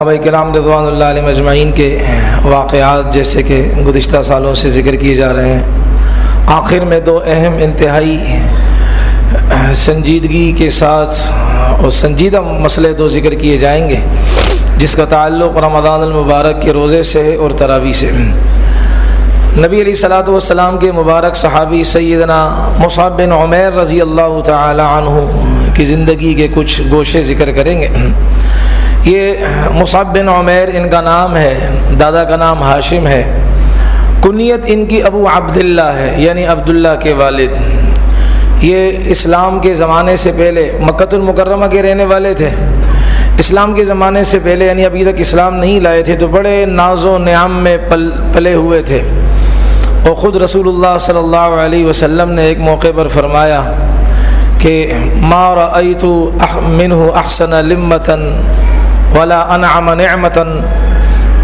صحابہ کرام رضوان اللہ علیہ مجمعین کے واقعات جیسے کہ گزشتہ سالوں سے ذکر کیے جا رہے ہیں، آخر میں دو اہم انتہائی سنجیدگی کے ساتھ اور سنجیدہ مسئلے دو ذکر کیے جائیں گے، جس کا تعلق رمضان المبارک کے روزے سے اور تراویح سے۔ نبی علیہ الصلوۃ والسلام کے مبارک صحابی سیدنا مصعب بن عمیر رضی اللہ تعالی عنہ کی زندگی کے کچھ گوشے ذکر کریں گے۔ یہ مصعب بن عمیر ان کا نام ہے، دادا کا نام ہاشم ہے، کنیت ان کی ابو عبداللہ ہے، یعنی عبداللہ کے والد۔ یہ اسلام کے زمانے سے پہلے مکہ المکرمہ کے رہنے والے تھے۔ اسلام کے زمانے سے پہلے یعنی ابھی تک اسلام نہیں لائے تھے تو بڑے ناز و نعم میں پلے ہوئے تھے، اور خود رسول اللہ صلی اللہ علیہ وسلم نے ایک موقع پر فرمایا کہ ما رأیت منہ احسن لمۃ ولا انعم نعمۃ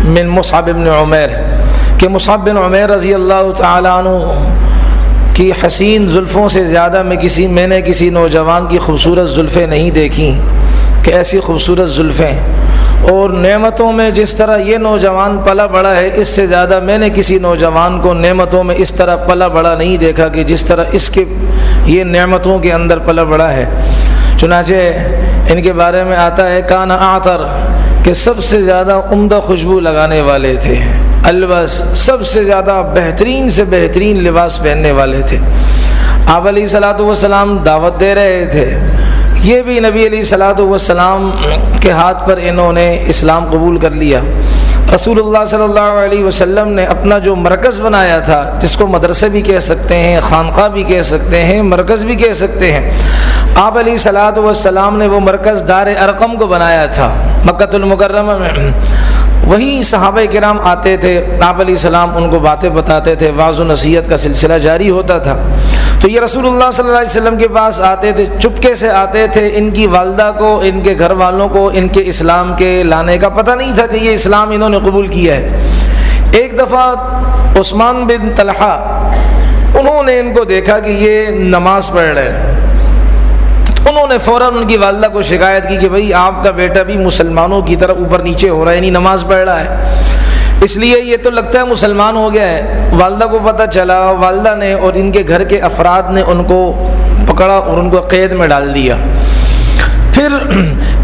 من مصعب بن عمیر، کہ مصعب بن عمیر رضی اللہ تعالی عنہ کی حسین زلفوں سے زیادہ میں نے کسی نوجوان کی خوبصورت زلفیں نہیں دیکھیں کہ ایسی خوبصورت زلفیں، اور نعمتوں میں جس طرح یہ نوجوان پلا بڑا ہے اس سے زیادہ میں نے کسی نوجوان کو نعمتوں میں اس طرح پلا بڑا نہیں دیکھا کہ جس طرح اس کے یہ نعمتوں کے اندر پلا بڑا ہے۔ چنانچہ ان کے بارے میں آتا ہے کان اعطر، کہ سب سے زیادہ عمدہ خوشبو لگانے والے تھے، البس سب سے زیادہ بہترین سے بہترین لباس پہننے والے تھے۔ آپ علیہ الصلوۃ والسلام دعوت دے رہے تھے، یہ بھی نبی علیہ الصلوۃ والسلام کے ہاتھ پر انہوں نے اسلام قبول کر لیا۔ رسول اللہ صلی اللہ علیہ وسلم نے اپنا جو مرکز بنایا تھا، جس کو مدرسے بھی کہہ سکتے ہیں، خانقاہ بھی کہہ سکتے ہیں، مرکز بھی کہہ سکتے ہیں، آپ علیہ الصلوۃ والسلام نے وہ مرکز دار ارقم کو بنایا تھا مکہ المکرمہ میں۔ وہی صحابہ کرام آتے تھے، آپ علیہ السلام ان کو باتیں بتاتے تھے، وعظ و نصیحت کا سلسلہ جاری ہوتا تھا۔ تو یہ رسول اللہ صلی اللہ علیہ وسلم کے پاس آتے تھے، چپکے سے آتے تھے، ان کی والدہ کو، ان کے گھر والوں کو ان کے اسلام کے لانے کا پتہ نہیں تھا کہ یہ اسلام انہوں نے قبول کیا ہے۔ ایک دفعہ عثمان بن طلحہ انہوں نے ان کو دیکھا کہ یہ نماز پڑھ رہے ہیں، انہوں نے فوراً ان کی والدہ کو شکایت کی کہ بھئی آپ کا بیٹا بھی مسلمانوں کی طرح اوپر نیچے ہو رہا ہے، یعنی نماز پڑھ رہا ہے، اس لیے یہ تو لگتا ہے مسلمان ہو گیا ہے۔ والدہ کو پتہ چلا، والدہ نے اور ان کے گھر کے افراد نے ان کو پکڑا اور ان کو قید میں ڈال دیا۔ پھر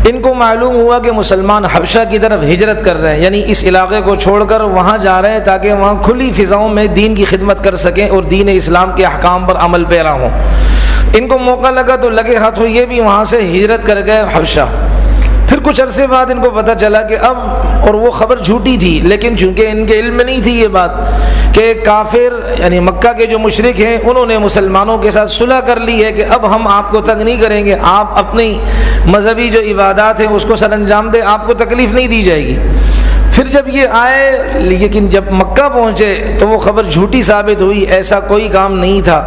ان کو معلوم ہوا کہ مسلمان حبشہ کی طرف ہجرت کر رہے ہیں، یعنی اس علاقے کو چھوڑ کر وہاں جا رہے ہیں تاکہ وہاں کھلی فضاؤں میں دین کی خدمت کر سکیں اور دین اسلام کے احکام پر عمل پیرا ہوں۔ ان کو موقع لگا تو لگے ہاتھوں یہ بھی وہاں سے ہجرت کر گئے حبشہ۔ پھر کچھ عرصے بعد ان کو پتہ چلا کہ اب، اور وہ خبر جھوٹی تھی لیکن چونکہ ان کے علم میں نہیں تھی یہ بات، کہ کافر یعنی مکہ کے جو مشرک ہیں انہوں نے مسلمانوں کے ساتھ صلح کر لی ہے کہ اب ہم آپ کو تنگ نہیں کریں گے، آپ اپنی مذہبی جو عبادات ہیں اس کو سر انجام دیں، آپ کو تکلیف نہیں دی جائے گی۔ پھر جب یہ آئے لیکن جب مکہ پہنچے تو وہ خبر جھوٹی ثابت ہوئی، ایسا کوئی کام نہیں تھا۔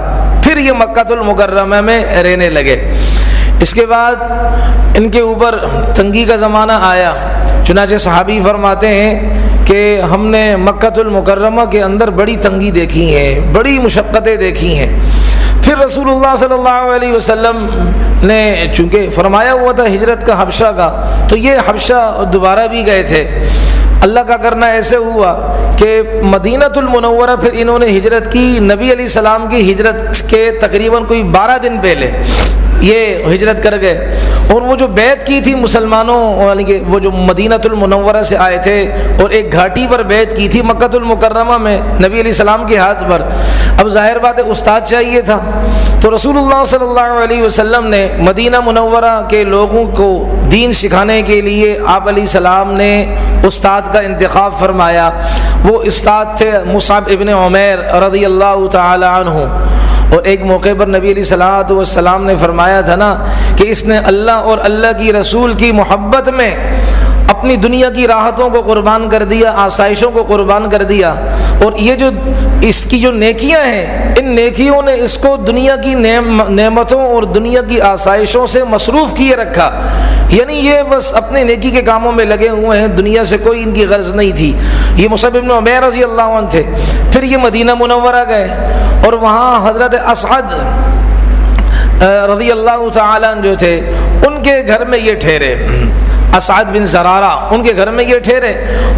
پھر یہ مکہ المکرمہ میں رہنے لگے۔ اس کے بعد ان کے اوپر تنگی کا زمانہ آیا، چنانچہ صحابی فرماتے ہیں کہ ہم نے مکہ المکرمہ کے اندر بڑی تنگی دیکھی ہے، بڑی مشقتیں دیکھی ہیں۔ پھر رسول اللہ صلی اللہ علیہ وسلم نے چونکہ فرمایا ہوا تھا ہجرت کا حبشہ کا، تو یہ حبشہ دوبارہ بھی گئے تھے۔ اللہ کا کرنا ایسے ہوا کہ مدینہ المنورہ پھر انہوں نے ہجرت کی، نبی علیہ السلام کی ہجرت کے تقریباً کوئی 12 دن پہلے یہ ہجرت کر گئے، اور وہ جو بیعت کی تھی مسلمانوں یعنی کہ وہ جو مدینہ المنورہ سے آئے تھے اور ایک گھاٹی پر بیعت کی تھی مکہ المکرمہ میں نبی علیہ السلام کے ہاتھ پر، اب ظاہر بات ہے استاد چاہیے تھا، تو رسول اللہ صلی اللہ علیہ وسلم نے مدینہ منورہ کے لوگوں کو دین سکھانے کے لیے آپ علیہ السلام نے استاد کا انتخاب فرمایا۔ وہ استاد تھے مصعب ابن عمیر رضی اللہ تعالی عنہ، اور ایک موقع پر نبی علیہ الصلوۃ والسلام نے فرمایا تھا نا کہ اس نے اللہ اور اللہ کی رسول کی محبت میں اپنی دنیا کی راحتوں کو قربان کر دیا، آسائشوں کو قربان کر دیا، اور یہ جو اس کی جو نیکیاں ہیں ان نیکیوں نے اس کو دنیا کی نعمتوں اور دنیا کی آسائشوں سے مصروف کیے رکھا، یعنی یہ بس اپنے نیکی کے کاموں میں لگے ہوئے ہیں، دنیا سے کوئی ان کی غرض نہیں تھی۔ یہ مصعب بن عمیر رضی اللہ عنہ تھے۔ پھر یہ مدینہ منورہ گئے اور وہاں حضرت اسعد رضی اللہ تعالیٰ جو تھے ان کے گھر میں یہ ٹھہرے۔ اسعد بن زرارہ، ان کے گھر میں یہ ٹھہرے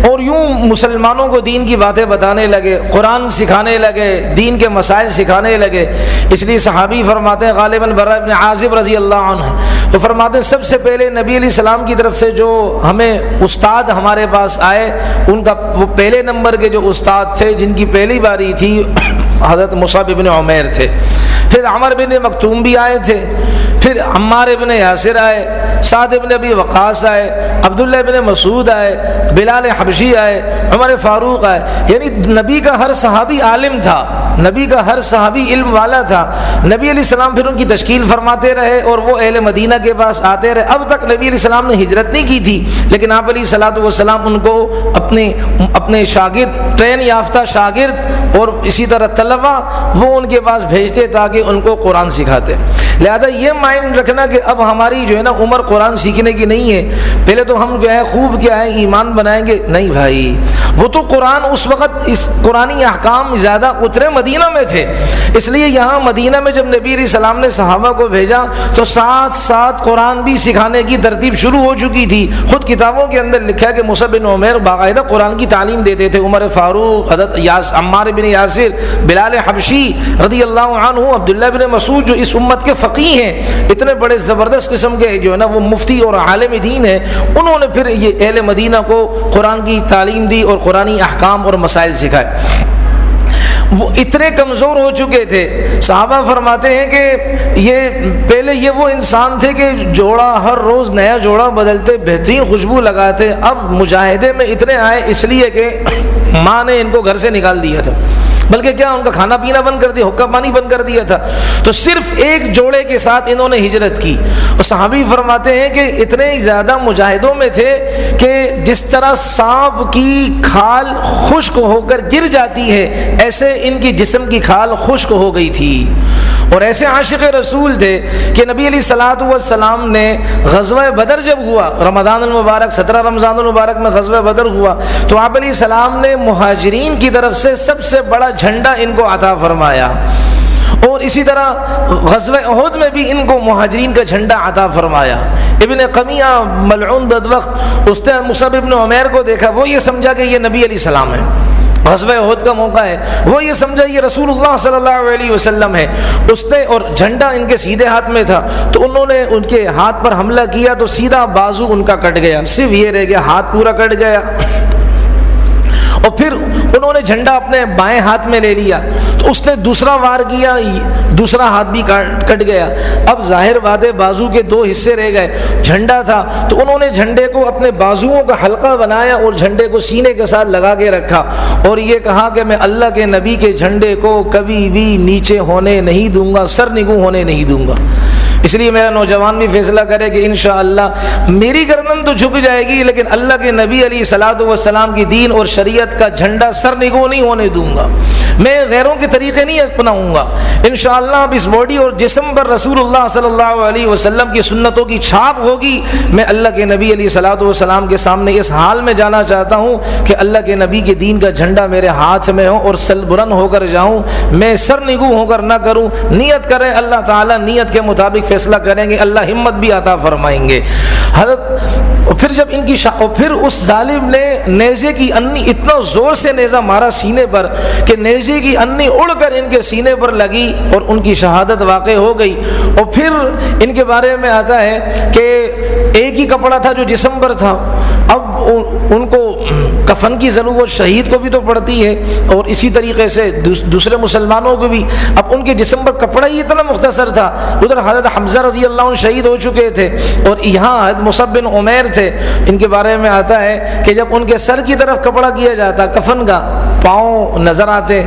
اور یوں مسلمانوں کو دین کی باتیں بتانے لگے، قرآن سکھانے لگے، دین کے مسائل سکھانے لگے۔ اس لیے صحابی فرماتے ہیں غالباً برا بن عازب رضی اللہ عنہ، تو فرماتے ہیں سب سے پہلے نبی علیہ السلام کی طرف سے جو ہمیں استاد ہمارے پاس آئے، ان کا وہ پہلے نمبر کے جو استاد تھے جن کی پہلی باری تھی حضرت مصعب بن عمیر تھے۔ پھر عمر بن مکتوم بھی آئے تھے، پھر عمار بن یاسر آئے، سعد بن ابی وقاص آئے، عبداللہ بن مسعود آئے، بلال حبشی آئے، عمر فاروق آئے۔ یعنی نبی کا ہر صحابی عالم تھا، نبی کا ہر صحابی علم والا تھا۔ نبی علیہ السلام پھر ان کی تشکیل فرماتے رہے اور وہ اہل مدینہ کے پاس آتے رہے۔ اب تک نبی علیہ السلام نے ہجرت نہیں کی تھی، لیکن آپ علیہ الصلوۃ والسلام ان کو اپنے شاگرد، ٹرین یافتہ شاگرد اور اسی طرح طلبہ وہ ان کے پاس بھیجتے تاکہ ان کو قرآن سکھاتے۔ لہذا یہ مائنڈ رکھنا کہ اب ہماری جو ہے نا عمر قرآن سیکھنے کی نہیں ہے، پہلے تو ہم جو ہے خوب کیا ہے ایمان بنائیں گے، نہیں بھائی، وہ تو قرآن اس وقت اس قرآنی احکام زیادہ اترے مدینہ میں تھے، اس لیے یہاں مدینہ میں جب نبی علیہ السلام نے صحابہ کو بھیجا تو ساتھ ساتھ قرآن بھی سکھانے کی ترتیب شروع ہو چکی تھی۔ خود کتابوں کے اندر لکھا ہے کہ مصعب بن عمیر باقاعدہ قرآن کی تعلیم دیتے تھے، عمر فاروق، حضرت عمار بن یاسر، بلال حبشی رضی اللہ عنہ، عبداللہ بن مسعود جو اس امت کے فقیہ ہیں، اتنے بڑے زبردست قسم کے جو ہے نا وہ مفتی اور عالم دین ہیں، انہوں نے پھر یہ اہل مدینہ کو قرآن کی تعلیم دی اور قرآنی احکام اور مسائل سکھائے۔ وہ اتنے کمزور ہو چکے تھے، صحابہ فرماتے ہیں کہ یہ وہ انسان تھے کہ جوڑا ہر روز نیا جوڑا بدلتے، بہترین خوشبو لگاتے، اب مجاہدے میں اتنے آئے اس لیے کہ ماں نے ان کو گھر سے نکال دیا تھا، بلکہ کیا ان کا کھانا پینا بند کر دیا، حکم پانی بند کر دیا تھا، تو صرف ایک جوڑے کے ساتھ انہوں نے ہجرت کی۔ اور صحابی فرماتے ہیں کہ اتنے زیادہ مجاہدوں میں تھے کہ جس طرح سانپ کی کھال خشک ہو کر گر جاتی ہے، ایسے ان کی جسم کی کھال خشک ہو گئی تھی، اور ایسے عاشق رسول تھے کہ نبی علیہ الصلوۃ والسلام نے غزوہ بدر جب ہوا، رمضان المبارک 17 رمضان المبارک میں غزوہ بدر ہوا، تو آپ علیہ السلام نے مہاجرین کی طرف سے سب سے بڑا جھنڈا ان کو عطا فرمایا، اور اسی طرح غزوہ احد میں بھی ان کو مہاجرین کا جھنڈا عطا فرمایا۔ ابن قمیہ ملعون بدبخت، اس نے مصعب بن عمیر کو دیکھا، وہ یہ سمجھا کہ یہ نبی علیہ السلام ہے، غزوہ احد کا موقع ہے، وہ یہ سمجھا یہ رسول اللہ صلی اللہ علیہ وسلم ہے، اس نے، اور جھنڈا ان کے سیدھے ہاتھ میں تھا، تو انہوں نے ان کے ہاتھ پر حملہ کیا تو سیدھا بازو ان کا کٹ گیا، صرف یہ رہ گیا، ہاتھ پورا کٹ گیا، اور پھر انہوں نے جھنڈا اپنے بائیں ہاتھ میں لے لیا، تو اس نے دوسرا وار کیا، دوسرا ہاتھ بھی کٹ گیا، اب ظاہر بات ہے بازو کے دو حصے رہ گئے، جھنڈا تھا تو انہوں نے جھنڈے کو اپنے بازوؤں کا حلقہ بنایا اور جھنڈے کو سینے کے ساتھ لگا کے رکھا، اور یہ کہا کہ میں اللہ کے نبی کے جھنڈے کو کبھی بھی نیچے ہونے نہیں دوں گا، سر نگوں ہونے نہیں دوں گا۔ اس لیے میرا نوجوان بھی فیصلہ کرے کہ انشاءاللہ میری گردن تو جھک جائے گی، لیکن اللہ کے نبی علیہ الصلوۃ والسلام کی دین اور شریعت کا جھنڈا سر نگوں نہیں ہونے دوں گا، میں غیروں کے طریقے نہیں اپناؤں گا۔ انشاءاللہ اب اس باڈی اور جسم پر رسول اللہ صلی اللہ علیہ وسلم کی سنتوں کی چھاپ ہوگی۔ میں اللہ کے نبی علیہ الصلوۃ والسلام کے سامنے اس حال میں جانا چاہتا ہوں کہ اللہ کے نبی کے دین کا جھنڈا میرے ہاتھ میں ہو اور سر بلند ہو کر جاؤں، میں سر نگوں ہو کر نہ کروں۔ نیت کریں، اللہ تعالیٰ نیت کے مطابق فیصلہ کریں گے، اللہ ہمت بھی عطا فرمائیں گے۔ حضرت پھر جب ان کی پھر اس ظالم نے نیزے کی انی اتنا زور سے نیزہ مارا سینے پر کہ نیزے کی انی اڑ کر ان کے سینے پر لگی اور ان کی شہادت واقع ہو گئی۔ اور پھر ان کے بارے میں آتا ہے کہ ایک ہی کپڑا تھا جو جسم پر تھا، اب ان کو کفن کی ضرورت شہید کو بھی تو پڑتی ہے، اور اسی طریقے سے دوسرے مسلمانوں کو بھی، اب ان کے جسم پر کپڑا ہی اتنا مختصر تھا، ادھر حضرت حمزہ رضی اللہ عنہ شہید ہو چکے تھے اور یہاں حضرت مصعب بن عمیر تھے۔ ان کے بارے میں آتا ہے کہ جب ان کے سر کی طرف کپڑا کیا جاتا کفن کا، پاؤں نظر آتے،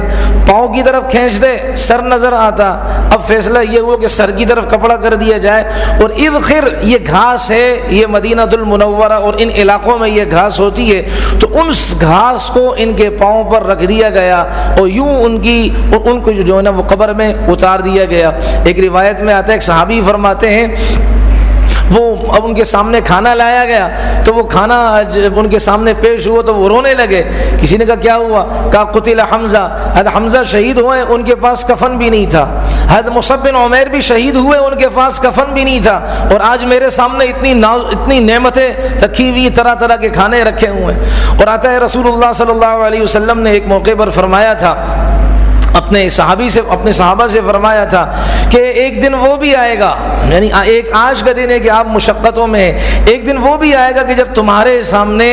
پاؤں کی طرف کھینچتے سر نظر آتا، اب فیصلہ یہ ہوا کہ سر کی طرف کپڑا کر دیا جائے، اور اذخر یہ گھاس ہے، یہ مدینہ المنورہ اور ان علاقوں میں یہ گھاس ہوتی ہے، تو اس گھاس کو ان کے پاؤں پر رکھ دیا گیا اور یوں ان کو جو ہے نا وہ قبر میں اتار دیا گیا۔ ایک روایت میں آتا ہے، ایک صحابی فرماتے ہیں وہ اب ان کے سامنے کھانا لایا گیا تو وہ کھانا جب ان کے سامنے پیش ہوا تو وہ رونے لگے. کسی نے کہا کیا ہوا؟ کہا قتل حمزہ، حضرت حمزہ شہید ہوئے، ان کے پاس کفن بھی نہیں تھا. حضرت مصعب بن عمیر بھی شہید ہوئے، ان کے پاس کفن بھی نہیں تھا، اور آج میرے سامنے اتنی نعمتیں رکھی ہوئی، طرح طرح کے کھانے رکھے ہوئے ہیں. اور آتا ہے رسول اللہ صلی اللہ علیہ وسلم نے ایک موقع پر فرمایا تھا، اپنے صحابہ سے فرمایا تھا کہ ایک دن وہ بھی آئے گا، یعنی ایک آج کا دن ہے کہ آپ مشقتوں میں ہیں، ایک دن وہ بھی آئے گا کہ جب تمہارے سامنے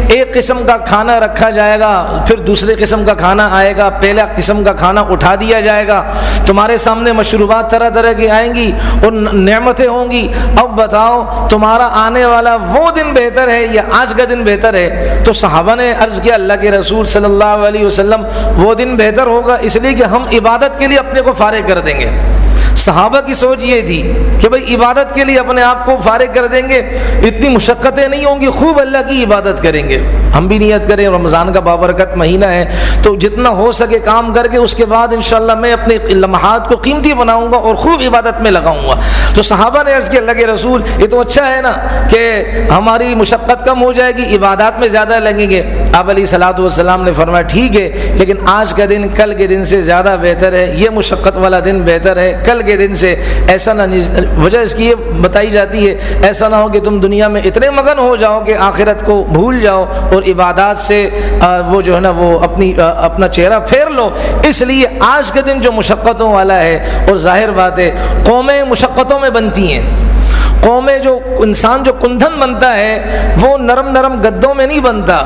ایک قسم کا کھانا رکھا جائے گا، پھر دوسرے قسم کا کھانا آئے گا، پہلا قسم کا کھانا اٹھا دیا جائے گا، تمہارے سامنے مشروبات طرح طرح کی آئیں گی اور نعمتیں ہوں گی. اب بتاؤ تمہارا آنے والا وہ دن بہتر ہے یا آج کا دن بہتر ہے؟ تو صحابہ نے عرض کیا اللہ کے رسول صلی اللہ علیہ وسلم وہ دن بہتر ہوگا اس لیے کہ ہم عبادت کے لیے اپنے کو فارغ کر دیں گے. صحابہ کی سوچ یہ تھی کہ بھئی عبادت کے لیے اپنے آپ کو فارغ کر دیں گے، اتنی مشقتیں نہیں ہوں گی، خوب اللہ کی عبادت کریں گے. ہم بھی نیت کریں رمضان کا بابرکت مہینہ ہے تو جتنا ہو سکے کام کر کے اس کے بعد انشاءاللہ میں اپنے لمحات کو قیمتی بناؤں گا اور خوب عبادت میں لگاؤں گا. تو صحابہ نے عرض کیا اللہ کے رسول یہ تو اچھا ہے نا کہ ہماری مشقت کم ہو جائے گی، عبادات میں زیادہ لگیں گے. آپ علیہ الصلوۃ والسلام نے فرمایا ٹھیک ہے، لیکن آج کا دن کل کے دن سے زیادہ بہتر ہے، یہ مشقت والا دن بہتر ہے کل کے دن سے. ایسا نہ، وجہ اس کی یہ بتائی جاتی ہے ایسا نہ ہو کہ تم دنیا میں اتنے مگن ہو جاؤ کہ آخرت کو بھول جاؤ اور عبادات سے وہ جو ہے نا وہ اپنا چہرہ پھیر لو. اس لیے آج کا دن جو مشقتوں والا ہے، اور ظاہر بات ہے قومیں مشقتوں میں بنتی ہیں، قومیں جو انسان جو کندھن بنتا ہے وہ نرم نرم گدوں میں نہیں بنتا،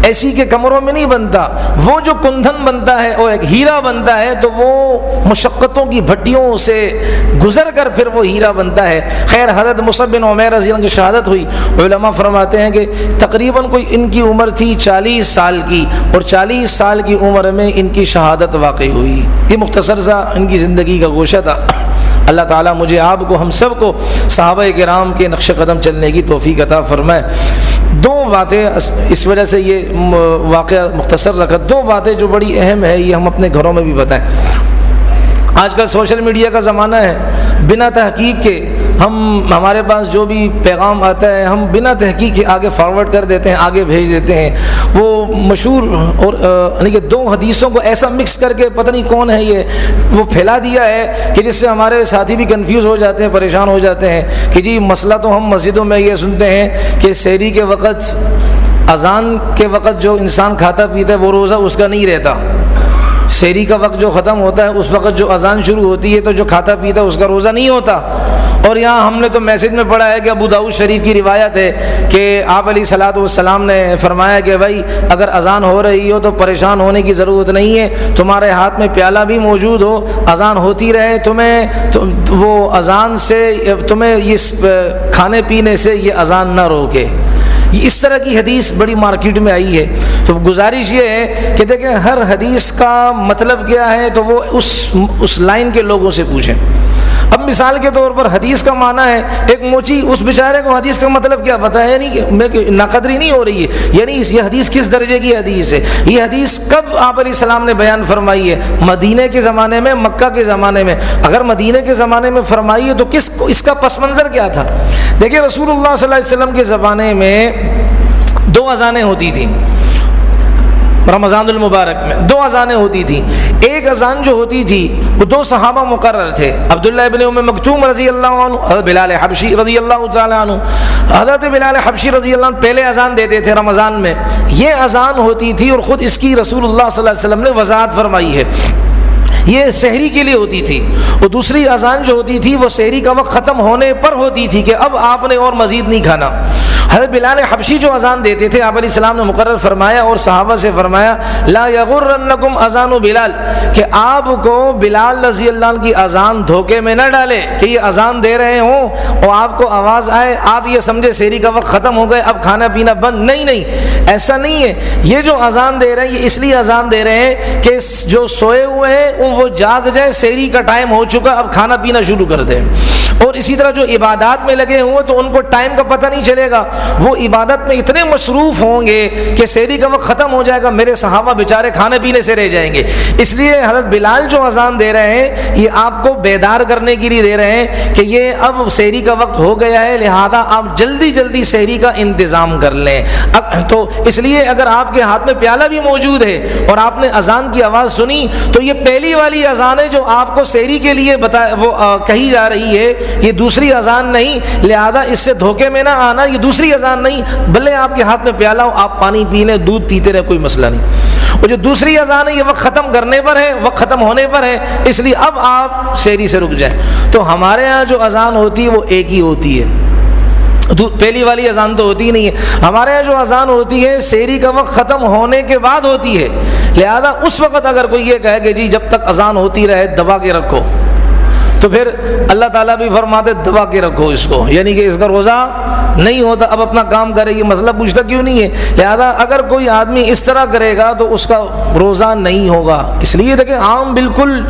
ایسی کے کمروں میں نہیں بنتا، وہ جو کندھن بنتا ہے اور ایک ہیرا بنتا ہے تو وہ مشقتوں کی بھٹیوں سے گزر کر پھر وہ ہیرا بنتا ہے. خیر حضرت مصعب بن عمیر رضی اللہ عنہ کی شہادت ہوئی. علماء فرماتے ہیں کہ تقریباً کوئی ان کی عمر تھی 40 سال کی، اور 40 سال کی عمر میں ان کی شہادت واقع ہوئی. یہ مختصر سا ان کی زندگی کا گوشہ تھا. اللہ تعالیٰ مجھے آپ کو ہم سب کو صحابہ کرام کے نقش قدم چلنے کی توفیق عطا فرمائے. دو باتیں اس وجہ سے یہ واقعہ مختصر رکھا، دو باتیں جو بڑی اہم ہے یہ ہم اپنے گھروں میں بھی بتائیں. آج کل سوشل میڈیا کا زمانہ ہے، بنا تحقیق کے ہمارے پاس جو بھی پیغام آتا ہے ہم بنا تحقیق کے آگے فارورڈ کر دیتے ہیں، آگے بھیج دیتے ہیں. وہ مشہور اور یعنی کہ دو حدیثوں کو ایسا مکس کر کے پتہ نہیں کون ہے یہ وہ پھیلا دیا ہے کہ جس سے ہمارے ساتھی بھی کنفیوز ہو جاتے ہیں، پریشان ہو جاتے ہیں کہ جی مسئلہ تو ہم مسجدوں میں یہ سنتے ہیں کہ سحری کے وقت، اذان کے وقت جو انسان کھاتا پیتا ہے وہ روزہ اس کا نہیں رہتا، سحری کا وقت جو ختم ہوتا ہے اس وقت جو اذان شروع ہوتی ہے تو جو کھاتا پیتا ہے اس کا روزہ نہیں ہوتا. اور یہاں ہم نے تو میسج میں پڑھا ہے کہ ابو داؤد شریف کی روایت ہے کہ آپ علیہ الصلوۃ والسلام نے فرمایا کہ بھائی اگر اذان ہو رہی ہو تو پریشان ہونے کی ضرورت نہیں ہے، تمہارے ہاتھ میں پیالہ بھی موجود ہو، اذان ہوتی رہے، وہ اذان سے تمہیں اس کھانے پینے سے یہ اذان نہ روکے. اس طرح کی حدیث بڑی مارکیٹ میں آئی ہے. تو گزارش یہ ہے کہ دیکھیں ہر حدیث کا مطلب کیا ہے تو وہ اس لائن کے لوگوں سے پوچھیں. اب مثال کے طور پر حدیث کا معنی ہے ایک موچی، اس بیچارے کو حدیث کا مطلب کیا پتہ ہے، یعنی کہ ناقدری نہیں ہو رہی ہے، یعنی یہ حدیث کس درجے کی حدیث ہے، یہ حدیث کب آپ علیہ السلام نے بیان فرمائی ہے، مدینہ کے زمانے میں، مکہ کے زمانے میں. اگر مدینہ کے زمانے میں فرمائی ہے تو اس کا پس منظر کیا تھا. دیکھیں رسول اللہ صلی اللہ علیہ وسلم کے زمانے میں 2 اذانیں ہوتی تھیں، رمضان المبارک میں 2 اذانیں ہوتی تھیں. ایک اذان جو ہوتی تھی وہ 2 صحابہ مقرر تھے، عبداللہ ابن ام مکتوم رضی اللہ عنہ، حضرت بلال حبشی رضی اللہ تعالی عنہ. حضرت بلال حبشی رضی اللہ عنہ پہلے اذان دیتے تھے رمضان میں، یہ اذان ہوتی تھی اور خود اس کی رسول اللہ صلی اللہ علیہ وسلم نے وضاحت فرمائی ہے، یہ سحری کے لیے ہوتی تھی. اور دوسری اذان جو ہوتی تھی وہ سحری کا وقت ختم ہونے پر ہوتی تھی کہ اب آپ نے اور مزید نہیں کھانا. حضرت بلال حبشی جو اذان دیتے تھے آپ علیہ السلام نے مقرر فرمایا اور صحابہ سے فرمایا لا یغرنکم اذان بلال، کہ آپ کو بلال رضی اللہ عنہ کی اذان دھوکے میں نہ ڈالے کہ یہ اذان دے رہے ہوں اور آپ کو آواز آئے آپ یہ سمجھے سحری کا وقت ختم ہو گئے اب کھانا پینا بند. نہیں، ایسا نہیں ہے. یہ جو اذان دے رہے ہیں یہ اس لیے اذان دے رہے ہیں کہ جو سوئے ہوئے ہیں وہ جاگ جائیں، سحری کا ٹائم ہو چکا اب کھانا پینا شروع کر دیں. اور اسی طرح جو عبادات میں لگے ہوئے تو ان کو ٹائم کا پتہ نہیں چلے گا، وہ عبادت میں اتنے مصروف ہوں گے کہ سحری کا وقت ختم ہو جائے گا، میرے صحابہ بیچارے کھانے پینے سے رہ جائیں گے۔ اس لیے حضرت بلال جو اذان دے رہے ہیں یہ آپ کو بیدار کرنے کے لیے دے رہے ہیں کہ یہ اب سحری کا وقت ہو گیا ہے، لہذا آپ جلدی جلدی سحری کا انتظام کر لیں۔ تو اس لیے اگر آپ کے ہاتھ میں پیالہ بھی موجود ہے اور آپ نے اذان کی آواز سنی تو یہ پہلی والی اذان ہے جو آپ کو سحری کے لیے کہی جا رہی ہے، یہ دوسری اذان نہیں، لہذا اس سے دھوکے میں نہ آنا، یہ دوسری اذان نہیں، بھلے آپ کے ہاتھ میں پیالہ ہو، آپ پانی پی لیں، دودھ پیتے رہے، کوئی مسئلہ نہیں۔ اور جو دوسری اذان ہے یہ وقت ختم کرنے پر ہے، وقت ختم ہونے پر ہے، اس لیے اب آپ سحری سے رک جائیں۔ تو ہمارے ہاں جو اذان ہوتی ہے وہ ایک ہی ہوتی ہے، پہلی والی اذان تو ہوتی ہی نہیں ہے۔ ہمارے یہاں جو اذان ہوتی ہے سحری کا وقت ختم ہونے کے بعد ہوتی ہے، لہذا اس وقت اگر کوئی یہ کہے کہ جی جب تک اذان ہوتی رہے دبا کے رکھو، تو پھر اللہ تعالیٰ بھی فرماتے دبا کے رکھو اس کو، یعنی کہ اس کا روزہ نہیں ہوتا، اب اپنا کام کرے، یہ مسئلہ پوچھتا کیوں نہیں ہے؟ لہذا اگر کوئی آدمی اس طرح کرے گا تو اس کا روزہ نہیں ہوگا۔ اس لیے دیکھیں عام بالکل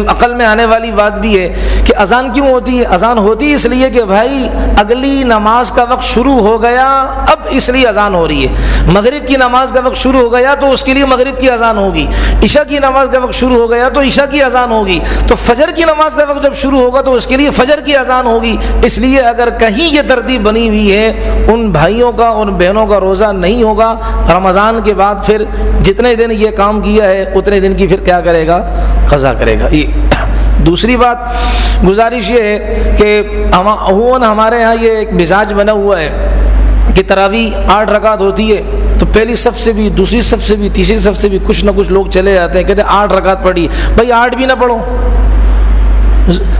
عقل میں آنے والی بات بھی ہے کہ اذان کیوں ہوتی ہے؟ اذان ہوتی ہے اس لیے کہ بھائی اگلی نماز کا وقت شروع ہو گیا، اب اس لیے اذان ہو رہی ہے۔ مغرب کی نماز کا وقت شروع ہو گیا تو اس کے لیے مغرب کی اذان ہوگی، عشاء کی نماز کا وقت شروع ہو گیا تو عشاء کی اذان ہوگی، تو فجر کی نماز کا وقت جب شروع ہوگا تو اس کے لیے فجر کی اذان ہوگی۔ اس لیے اگر کہیں یہ ترتیب بنی ہوئی ہے ان بھائیوں کا ان بہنوں کا روزہ نہیں ہوگا۔ رمضان کے بعد پھر جتنے دن یہ کام کیا ہے اتنے دن کی پھر کیا کرے گا؟ قضا کرے گا۔ دوسری بات گزارش یہ ہے کہ ہمارے ہاں یہ ایک مزاج بنا ہوا ہے کہ تراویح 8 رکعت ہوتی ہے تو پہلی صف سے بھی، دوسری صف سے بھی، تیسری صف سے بھی کچھ نہ کچھ لوگ چلے جاتے ہیں، کہتے ہیں 8 رکعت پڑھی، بھائی 8 بھی نہ پڑھو،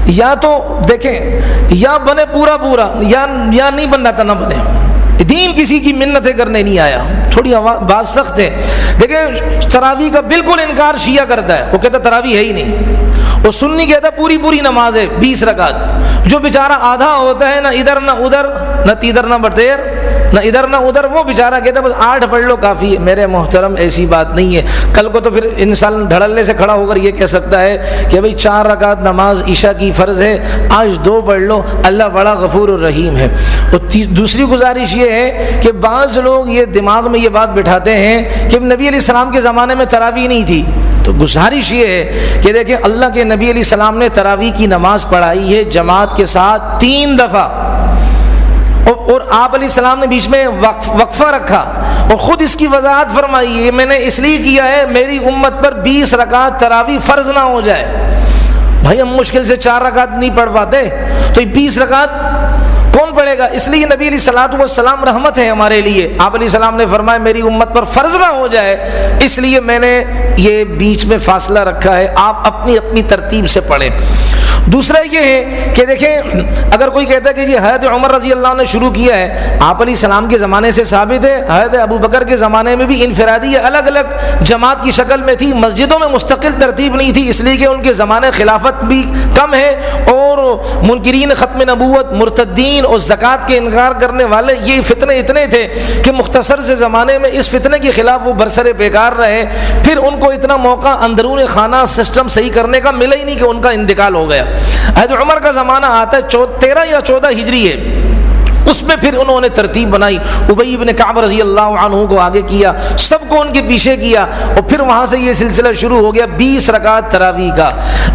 یا تو دیکھیں یا بنے پورا یا نہیں بننا تھا نہ بنے۔ دین کسی کی منتیں کرنے نہیں آیا، تھوڑی بات سخت ہے۔ دیکھیں تراویح کا بالکل انکار شیعہ کرتا ہے، وہ کہتا تراویح ہے ہی نہیں، وہ سنی کہتا پوری نماز ہے 20 رکعت، جو بیچارہ آدھا ہوتا ہے نہ ادھر نہ ادھر، نہ تیدر نہ بٹیر، نہ ادھر نہ ادھر، وہ بیچارہ کہتا بس 8 پڑھ لو کافی ہے۔ میرے محترم ایسی بات نہیں ہے، کل کو تو پھر انسان دھڑلے سے کھڑا ہو کر یہ کہہ سکتا ہے کہ بھئی 4 رکعت نماز عشاء کی فرض ہے، آج 2 پڑھ لو، اللہ بڑا غفور الرحیم ہے۔ اور دوسری گزارش یہ ہے کہ بعض لوگ یہ دماغ میں یہ بات بٹھاتے ہیں کہ نبی علیہ السلام کے زمانے میں تراویح نہیں تھی، تو گزارش یہ ہے کہ دیکھیں اللہ کے نبی علیہ السلام نے تراویح کی نماز پڑھائی ہے جماعت کے ساتھ 3 دفعہ، اور آپ علیہ السلام نے بیچ میں وقفہ رکھا اور خود اس کی وضاحت فرمائی، یہ میں نے اس لیے کیا ہے میری امت پر 20 رکعت تراویح فرض نہ ہو جائے۔ بھائی ہم مشکل سے 4 رکعت نہیں پڑھ پاتے تو 20 رکعت کون پڑھے گا؟ اس لیے نبی علیہ الصلوۃ والسلام رحمت ہے ہمارے لیے، آپ علیہ السلام نے فرمایا میری امت پر فرض نہ ہو جائے، اس لیے میں نے یہ بیچ میں فاصلہ رکھا ہے، آپ اپنی ترتیب سے پڑھیں۔ دوسرا یہ ہے کہ دیکھیں اگر کوئی کہتا ہے کہ یہ حضرت عمر رضی اللہ عنہ نے شروع کیا ہے، آپ علیہ السلام کے زمانے سے ثابت ہے، حضرت ابو بکر کے زمانے میں بھی انفرادی الگ الگ جماعت کی شکل میں تھی، مسجدوں میں مستقل ترتیب نہیں تھی، اس لیے کہ ان کے زمانے خلافت بھی کم ہے اور منکرین ختم نبوت، مرتدین اور زکوٰۃ کے انکار کرنے والے یہ فتنے اتنے تھے کہ مختصر سے زمانے میں اس فتنے کے خلاف وہ برسر پیکار رہے، پھر ان کو اتنا موقع اندرون خانہ سسٹم صحیح کرنے کا ملا ہی نہیں کہ ان کا انتقال ہو گیا۔ حضرت عمر کا زمانہ آتا ہے 13 یا 14 ہجری ہے، اس میں پھر انہوں نے ترتیب بنائی، ابی بن کعب رضی اللہ عنہ کو آگے کیا، سب کو ان کے پیچھے کیا، اور پھر وہاں سے یہ سلسلہ شروع ہو گیا 20 رکعت تراویح کا۔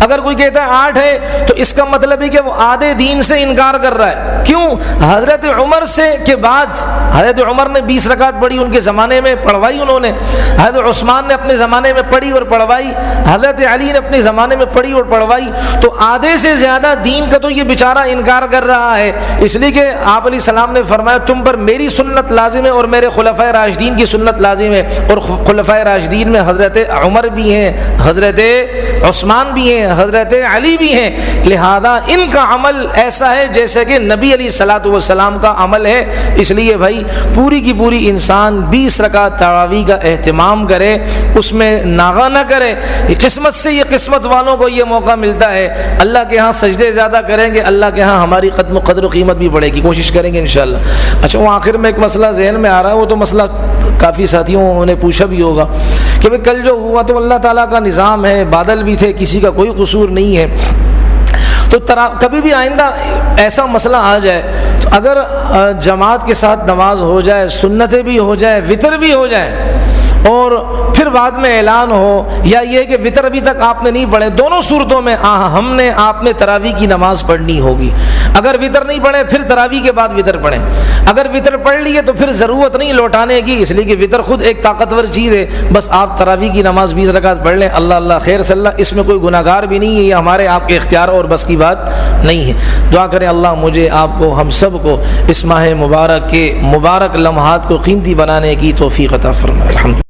اگر کوئی کہتا ہے 8 ہے تو اس کا مطلب ہے کہ وہ آدھے دین سے انکار کر رہا ہے۔ کیوں؟ حضرت عمر سے کے بعد حضرت عمر نے 20 رکعت پڑھی، ان کے زمانے میں پڑھوائی انہوں نے، حضرت عثمان نے اپنے زمانے میں پڑھی اور پڑھوائی، حضرت علی نے اپنے زمانے میں پڑھی اور پڑھوائی، تو آدھے سے زیادہ دین کا تو یہ بیچارہ انکار کر رہا ہے، اس لیے کہ آپ علیہ السلام نے فرمایا تم پر میری سنت لازم ہے اور میرے خلفائے راشدین کی سنت لازم ہے، اور خلفائے راشدین میں حضرت عمر بھی ہیں، حضرت عثمان بھی ہیں، حضرت علی بھی ہیں، لہذا ان کا عمل ایسا ہے جیسے کہ نبی علیہ الصلوۃ والسلام کا عمل ہے۔ اس لیے بھائی پوری کی پوری انسان 20 رکعت تراویح کا اہتمام کرے، اس میں ناغہ نہ کرے، قسمت سے یہ قسمت والوں کو یہ موقع ملتا ہے، اللہ کے ہاں سجدے زیادہ کریں گے، اللہ کے ہاں ہماری قدر و قیمت بھی بڑھے گی، کوشش کریں گے انشاءاللہ۔ اچھا وہ آخر میں ایک مسئلہ ذہن میں آ رہا ہے، وہ تو مسئلہ کافی ساتھیوں نے پوچھا بھی ہوگا کہ بھئی کل جو ہوا تو اللہ تعالیٰ کا نظام ہے، بادل بھی تھے، کسی کا کوئی قصور نہیں ہے، تو کبھی بھی آئندہ ایسا مسئلہ آ جائے تو تو اگر جماعت کے ساتھ نماز ہو جائے، سنتیں بھی ہو جائیں، وطر بھی ہو جائیں، اور پھر بعد میں اعلان ہو، یا یہ کہ وطر ابھی تک آپ نے نہیں پڑھے، دونوں صورتوں میں آپ نے تراویح کی نماز پڑھنی ہوگی۔ اگر وطر نہیں پڑھے پھر تراویح کے بعد وطر پڑھیں، اگر وطر پڑھ لیے تو پھر ضرورت نہیں لوٹانے کی، اس لیے کہ وطر خود ایک طاقتور چیز ہے، بس آپ تراویح کی نماز 20 رکعت پڑھ لیں، اللہ اللہ خیر صلی اللہ، اس میں کوئی گناہ گار بھی نہیں ہے، یہ ہمارے آپ کے اختیار اور بس کی بات نہیں ہے۔ دعا کریں اللہ مجھے، آپ کو، ہم سب کو اس ماہ مبارک کے مبارک لمحات کو قیمتی بنانے کی توفیق عطا فرمائے۔ الحمد